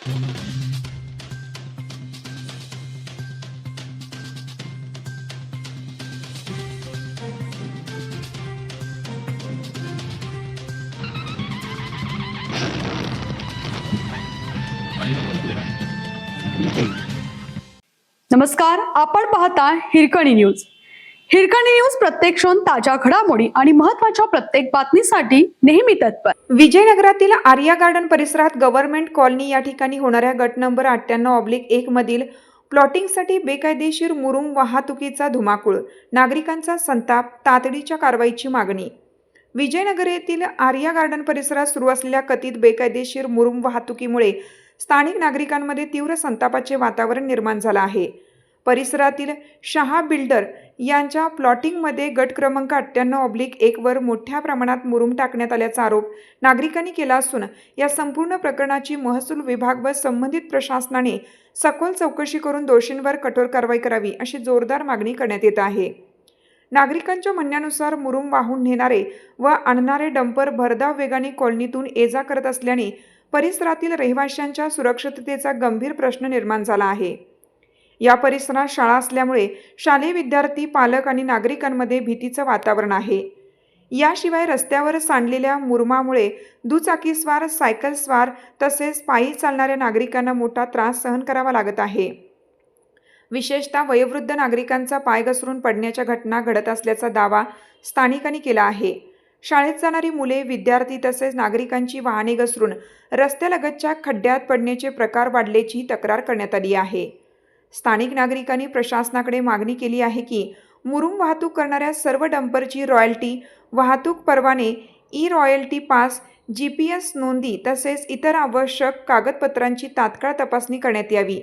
नमस्कार, आपण पाहता हिरकणी न्यूज. हिरकणी न्यूज प्रत्येक क्षण ताज्या घडामोडी आणि महत्त्वाच्या प्रत्येक बातमीसाठी नेहमी तत्पर. विजयनगरातील आर्या गार्डन परिसरात गव्हर्नमेंट कॉलनी या ठिकाणी होणाऱ्या गट नंबर 98/1 मधील प्लॉटिंगसाठी बेकायदेशीर मुरुम वाहतुकीचा धुमाकूळ, नागरिकांचा संताप, तातडीच्या कारवाईची मागणी. विजयनगर येथील आर्या गार्डन परिसरात सुरू असलेल्या कथित बेकायदेशीर मुरुम वाहतुकीमुळे स्थानिक नागरिकांमध्ये तीव्र संतापाचे वातावरण निर्माण झाले आहे. परिसरातील शहा बिल्डर यांच्या प्लॉटिंगमध्ये गट क्रमांक 98/1 वर मोठ्या प्रमाणात मुरुम टाकण्यात आल्याचा आरोप नागरिकांनी केला असून या संपूर्ण प्रकरणाची महसूल विभाग व संबंधित प्रशासनाने सखोल चौकशी करून दोषींवर कठोर कारवाई करावी अशी जोरदार मागणी करण्यात येत आहे. नागरिकांच्या म्हणण्यानुसार मुरुम वाहून नेणारे व आणणारे डंपर भरधाव वेगाने कॉलनीतून ये-जा करत असल्याने परिसरातील रहिवाशांच्या सुरक्षिततेचा गंभीर प्रश्न निर्माण झाला आहे. या परिसरात शाळा असल्यामुळे शालेय विद्यार्थी, पालक आणि नागरिकांमध्ये भीतीचं वातावरण आहे. याशिवाय रस्त्यावर सांडलेल्या मुरुमामुळे दुचाकीस्वार, सायकलस्वार तसेच पायी चालणाऱ्या नागरिकांना मोठा त्रास सहन करावा लागत आहे. विशेषतः वयोवृद्ध नागरिकांचा पाय घसरून पडण्याच्या घटना घडत असल्याचा दावा स्थानिकांनी केला आहे. शाळेत जाणारी मुले, विद्यार्थी तसेच नागरिकांची वाहने घसरून रस्त्यालगतच्या खड्ड्यात पडण्याचे प्रकार वाढल्याची तक्रार करण्यात आली आहे. स्थानिक नागरिकांनी प्रशासनाकडे मागणी केली आहे की मुरुम वाहतूक करणाऱ्या सर्व डंपरची रॉयल्टी, वाहतूक परवाने, ई-रॉयल्टी पास, GPS नोंदी तसेच इतर आवश्यक कागदपत्रांची तात्काळ तपासणी करण्यात यावी.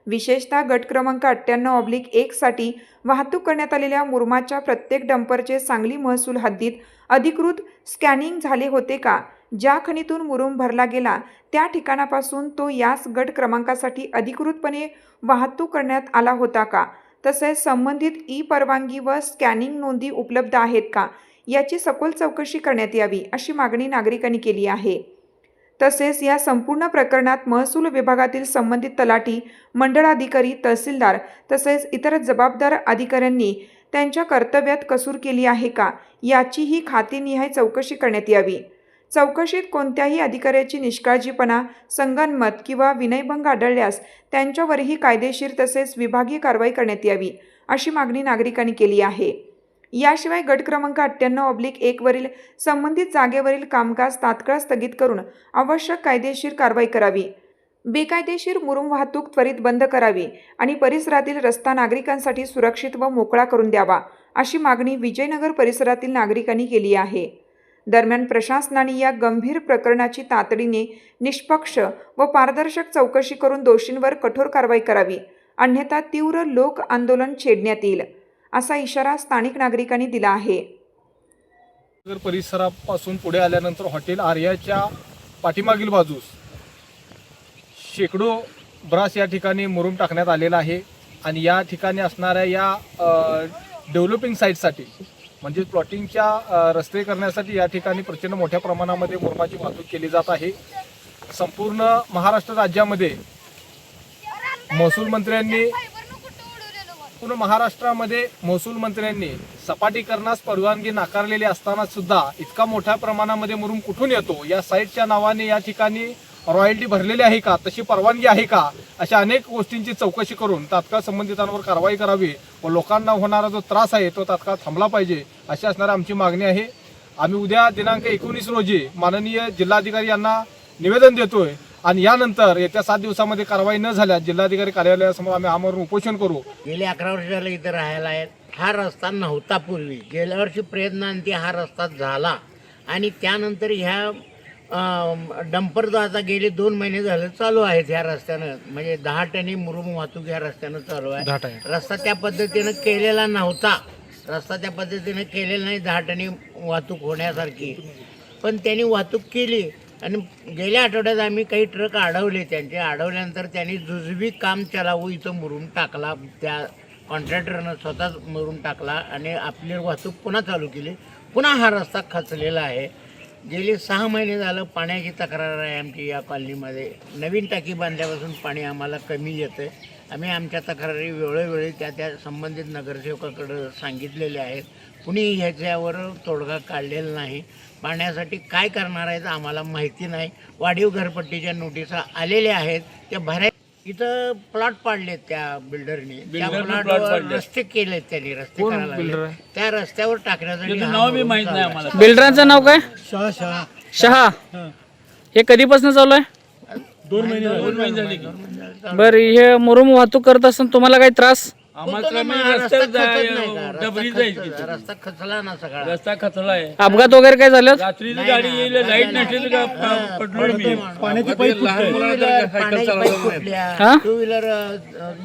विशेषतः गट क्रमांक 98/1 साठी वाहतूक करण्यात आलेल्या मुरुमाच्या प्रत्येक डंपरचे सांगली महसूल हद्दीत अधिकृत स्कॅनिंग झाले होते का? ज्या खणीतून मुरुम भरला गेला त्या ठिकाणापासून तो याच गट क्रमांकासाठी अधिकृतपणे वाहतूक करण्यात आला होता का? तसेच संबंधित ई-परवानगी व स्कॅनिंग नोंदी उपलब्ध आहेत का? याची सखोल चौकशी करण्यात यावी अशी मागणी नागरिकांनी केली आहे. तसेच या संपूर्ण प्रकरणात महसूल विभागातील संबंधित तलाठी, मंडळाधिकारी, तहसीलदार तसेच इतर जबाबदार अधिकाऱ्यांनी त्यांच्या कर्तव्यात कसूर केली आहे का याचीही खातेनिहाय चौकशी करण्यात यावी. चौकशीत कोणत्याही अधिकाऱ्याची निष्काळजीपणा, संगनमत किंवा विनयभंग आढळल्यास त्यांच्यावरही कायदेशीर तसेच विभागीय कारवाई करण्यात यावी अशी मागणी नागरिकांनी केली आहे. याशिवाय गट क्रमांक 98/1 वरील संबंधित जागेवरील कामकाज तात्काळ स्थगित करून आवश्यक कायदेशीर कारवाई करावी. बेकायदेशीर मुरुम वाहतूक त्वरित बंद करावी आणि परिसरातील रस्ता नागरिकांसाठी सुरक्षित व मोकळा करून द्यावा अशी मागणी विजयनगर परिसरातील नागरिकांनी केली आहे. दरम्यान प्रशासनाने या गंभीर प्रकरणाची तातडीने निष्पक्ष व पारदर्शक चौकशी करून दोषींवर कठोर कारवाई करावी, अन्यथा तीव्र लोक आंदोलन छेडण्यात येईल असा इशारा स्थानिक नागरिकांनी दिला आहे. परिसरापासून पुढे आल्यानंतर हॉटेल आर्याच्या पाठीमागील बाजूस शेकडो ब्रास या ठिकाणी मुरुम टाकण्यात आलेला आहे आणि या ठिकाणी असणाऱ्या या डेव्हलपिंग साईटसाठी म्हणजे प्लॉटिंगच्या रस्ते करण्यासाठी या ठिकाणी प्रचंड मोठ्या प्रमाणामध्ये मुरुमाची वाहतूक केली जात आहे. संपूर्ण महाराष्ट्र राज्यामध्ये महसूल मंत्र्यांनी सपाटीकरणास परवानगी नाकारलेली असताना सुद्धा इतका मोठ्या प्रमाणामध्ये मुरुम कुठून येतो? या साईटच्या नावाने या ठिकाणी रॉयल्टी भरलेली आहे का? तशी परवानगी आहे का? अशा अनेक गोष्टींची चौकशी करून तात्काळ संबंधितांवर कारवाई करावी व लोकांना होणारा जो त्रास आहे तो तात्काळ थांबला पाहिजे अशी असणारी आमची मागणी आहे. आम्ही उद्या दिनांक 19 रोजी माननीय जिल्हाधिकारी यांना निवेदन देतोय आणि यानंतर येत्या 7 दिवसामध्ये कारवाई न झाल्यास जिल्हाधिकारी कार्यालयासमोर आम्ही आमरण उपोषण करू. गेले 11 वर्षाला इथं राहायला आहेत. हा रस्ता नव्हता पूर्वी. गेल्या वर्षी प्रयत्नांती हा रस्ता झाला आणि त्यानंतर ह्या डंपर जो आता गेले 2 महिने झाले चालू आहेत ह्या रस्त्यानं, म्हणजे 10 टनी मुरुम वाहतूक ह्या रस्त्यानं चालू आहे. रस्ता त्या पद्धतीनं केलेला नव्हता. रस्ता त्या पद्धतीनं केलेला नाही 10 टनी वाहतूक होण्यासारखी, पण त्यांनी वाहतूक केली. आणि गेल्या आठवड्यात आम्ही काही ट्रक अडवले. त्यांचे अडवल्यानंतर त्यांनी जुजबी काम चालावं इथं मुरुम टाकला. त्या कॉन्ट्रॅक्टरनं स्वतःच मुरुम टाकला आणि आपली वाहतूक पुन्हा चालू केली. पुन्हा हा रस्ता खचलेला आहे. गेली 6 महिने झालं पाण्याची तक्रार आहे आमची या कॉलनीमध्ये. नवीन टाकी बांधल्यापासून पाणी आम्हाला कमी येतं. आम्ही आमच्या तक्रारी वेळोवेळी त्या संबंधित नगरसेवकाकडे सांगितलेले आहेत. कुणी ह्याच्यावर तोडगा काढलेला नाही. पाण्यासाठी काय करणार आहेत आम्हाला माहिती नाही. वाढीव घरपट्टीच्या नोटिसा आलेल्या आहेत, त्या भराय इथं प्लॉट पाडलेत त्या बिल्डरने. त्या प्लॉटवर रस्ते केलेत त्यांनी, रस्ते करायला लागले. त्या रस्त्यावर टाकण्यासाठी नाव मी माहित नाही आम्हाला. बिल्डरांचं नाव काय? शहा. हे कधीपासून चालू आहे? 2 महिने झाले. बरं, हे मुरुम वाहतूक करत असताना तुम्हाला काही त्रास? रस्ता खचला ना सगळा. रस्ता खचला आहे. अपघात वगैरे काय झालं? रात्रीची गाडी येईल, लाईट नसेल का पडलोय मी. पाण्याची पाईप फुटल्या, हा? टू व्हीलर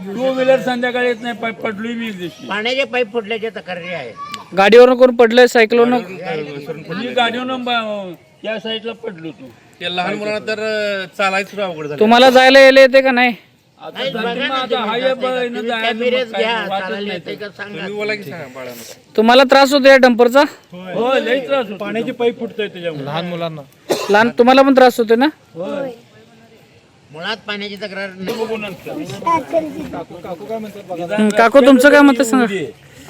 टू व्हीलर संध्याकाळी येत नाही, पडलोय मी एक दिवशी. पाण्याचे पाईप फुटल्याच्या तक्रारी आहेत. गाडीवरून कोण पडलंय? सायकलवरून? मी गाडीवरून या साईडला पडलो तू. लहान मुलांना तर चालायचं अवघड झालं. तुम्हाला जायला येते का नाही? आता नाही, बघा धर्म ना आता तुम्ही हाय कसं बघ, आहे, इथं तुम्ही जायचं कॅमेऱ्यात मग काय घ्या, वाटत चालायला नाही. येतंय का सांगा. तुम्ही बोला की सांगा बाळांनो. तुम्हाला त्रास होतो या डंपरचा? हो, लई त्रास होतो. पाण्याची पाईप फुटतोय त्याच्यामुळे लहान मुलांना. लहान तुम्हाला पण त्रास होतो ना? मुळात पाण्याची तक्रार नाही. काकू तुमचं काय मत सांगा?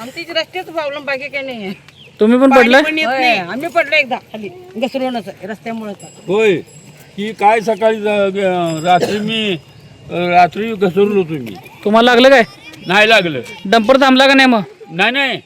आमची रस्त्याचा प्रॉब्लेम बाकी काही नाही आहे. तुम्ही पण पडलाय? होय, आम्ही पडलो एकदा खाली घसरूनच रस्त्यामुळे. होय, की काय सकाळी रात्री घसरलो तुम्ही. तुम्हाला लागलं काय? नाही लागलं. डंपर थांबला का नाही मग? नाही